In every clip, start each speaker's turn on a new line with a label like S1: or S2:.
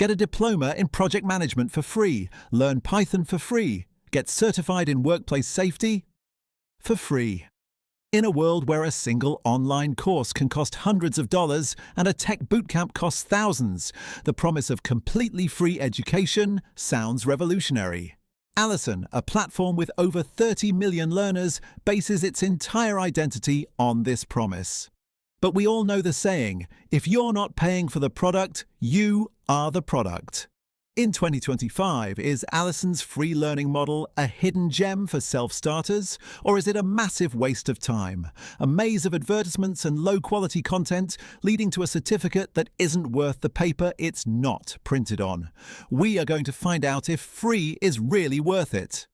S1: Get a diploma in project management for free. Learn Python for free. Get certified in workplace safety for free. In a world where a single online course can cost hundreds of dollars and a tech bootcamp costs thousands, the promise of completely free education sounds revolutionary. Alison, a platform with over 30 million learners, bases its entire identity on this promise. But we all know the saying, if you're not paying for the product, you are the product. In 2025, is Alison's free learning model a hidden gem for self-starters, or is it a massive waste of time? A maze of advertisements and low-quality content leading to a certificate that isn't worth the paper it's not printed on. We are going to find out if free is really worth it.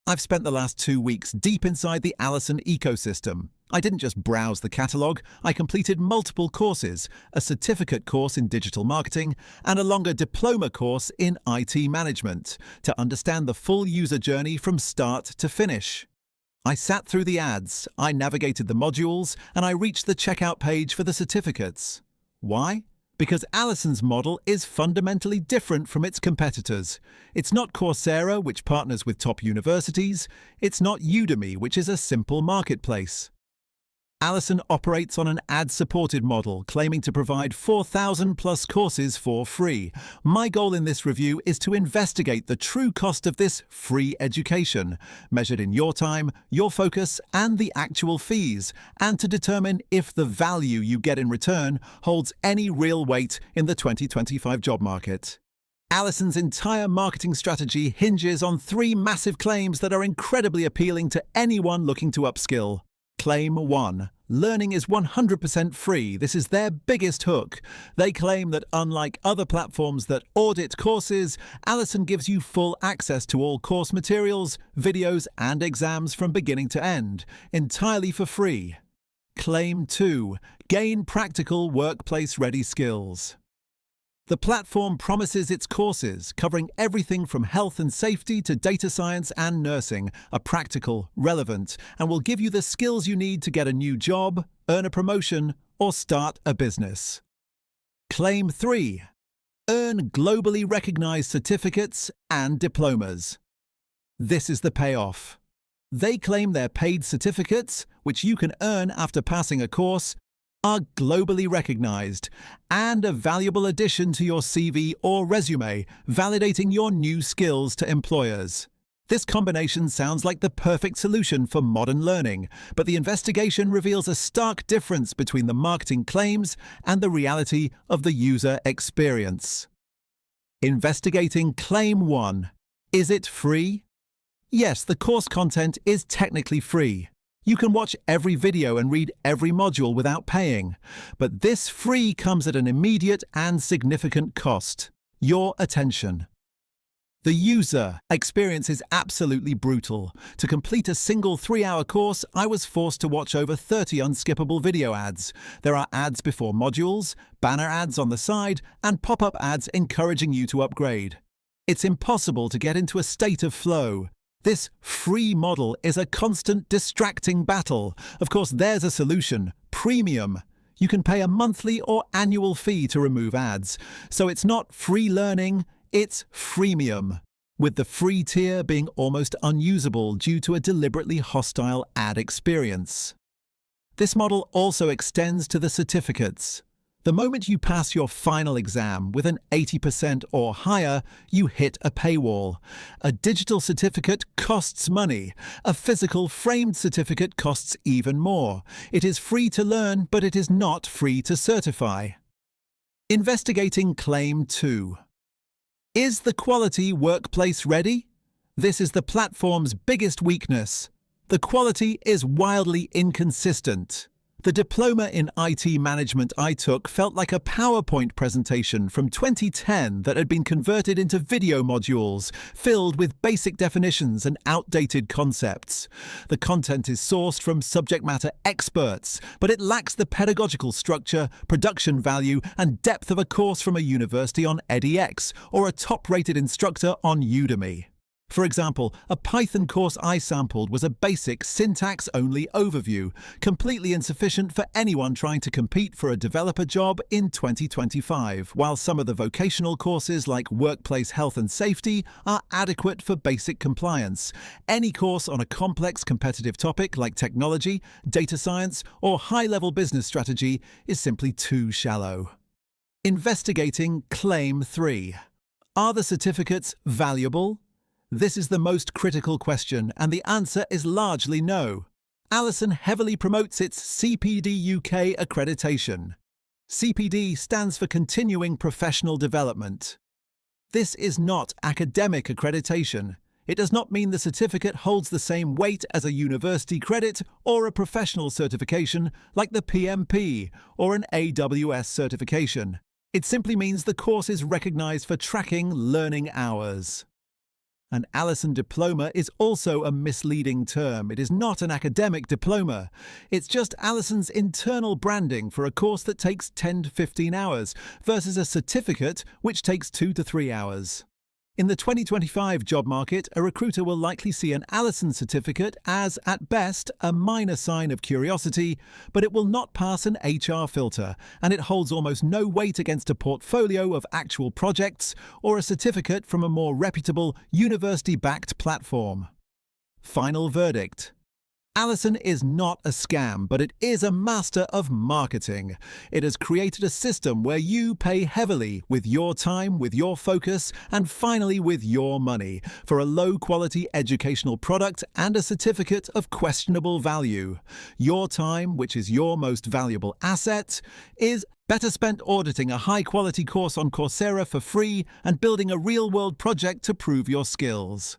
S1: I've spent the last 2 weeks deep inside the Alison ecosystem. I didn't just browse the catalogue, I completed multiple courses, a certificate course in digital marketing and a longer diploma course in IT management, to understand the full user journey from start to finish. I sat through the ads, I navigated the modules, and I reached the checkout page for the certificates. Why? Because Alison's model is fundamentally different from its competitors. It's not Coursera, which partners with top universities. It's not Udemy, which is a simple marketplace. Alison operates on an ad-supported model, claiming to provide 4,000 plus courses for free. My goal in this review is to investigate the true cost of this free education, measured in your time, your focus, and the actual fees, and to determine if the value you get in return holds any real weight in the 2025 job market. Alison's entire marketing strategy hinges on 3 massive claims that are incredibly appealing to anyone looking to upskill. Claim 1. Learning is 100% free. This is their biggest hook. They claim that unlike other platforms that audit courses, Alison gives you full access to all course materials, videos, and exams from beginning to end, entirely for free. Claim 2. Gain practical workplace-ready skills. The platform promises its courses, covering everything from health and safety to data science and nursing, are practical, relevant, and will give you the skills you need to get a new job, earn a promotion, or start a business. Claim 3. Earn globally recognized certificates and diplomas. This is the payoff. They claim their paid certificates, which you can earn after passing a course, are globally recognized and a valuable addition to your CV or resume, validating your new skills to employers. This combination sounds like the perfect solution for modern learning, but the investigation reveals a stark difference between the marketing claims and the reality of the user experience. Investigating Claim 1. Is it free? Yes, the course content is technically free. You can watch every video and read every module without paying. But this free comes at an immediate and significant cost: your attention. The user experience is absolutely brutal. To complete a single 3-hour course, I was forced to watch over 30 unskippable video ads. There are ads before modules, banner ads on the side, and pop-up ads encouraging you to upgrade. It's impossible to get into a state of flow. This free model is a constant distracting battle. Of course, there's a solution: premium. You can pay a monthly or annual fee to remove ads. So it's not free learning, it's freemium, with the free tier being almost unusable due to a deliberately hostile ad experience. This model also extends to the certificates. The moment you pass your final exam with an 80% or higher, you hit a paywall. A digital certificate costs money. A physical framed certificate costs even more. It is free to learn, but it is not free to certify. Investigating Claim 2. Is the quality workplace ready? This is the platform's biggest weakness. The quality is wildly inconsistent. The diploma in IT management I took felt like a PowerPoint presentation from 2010 that had been converted into video modules, filled with basic definitions and outdated concepts. The content is sourced from subject matter experts, but it lacks the pedagogical structure, production value, and depth of a course from a university on edX or a top-rated instructor on Udemy. For example, a Python course I sampled was a basic syntax-only overview, completely insufficient for anyone trying to compete for a developer job in 2025, while some of the vocational courses like workplace health and safety are adequate for basic compliance. Any course on a complex competitive topic like technology, data science, or high-level business strategy is simply too shallow. Investigating Claim 3. Are the certificates valuable? This is the most critical question, and the answer is largely no. Alison heavily promotes its CPD UK accreditation. CPD stands for Continuing Professional Development. This is not academic accreditation. It does not mean the certificate holds the same weight as a university credit or a professional certification like the PMP or an AWS certification. It simply means the course is recognized for tracking learning hours. An Alison diploma is also a misleading term. It is not an academic diploma. It's just Alison's internal branding for a course that takes 10 to 15 hours versus a certificate which takes 2 to 3 hours. In the 2025 job market, a recruiter will likely see an Alison certificate as, at best, a minor sign of curiosity, but it will not pass an HR filter, and it holds almost no weight against a portfolio of actual projects or a certificate from a more reputable, university-backed platform. Final verdict. Alison is not a scam, but it is a master of marketing. It has created a system where you pay heavily with your time, with your focus, and finally with your money for a low-quality educational product and a certificate of questionable value. Your time, which is your most valuable asset, is better spent auditing a high-quality course on Coursera for free and building a real-world project to prove your skills.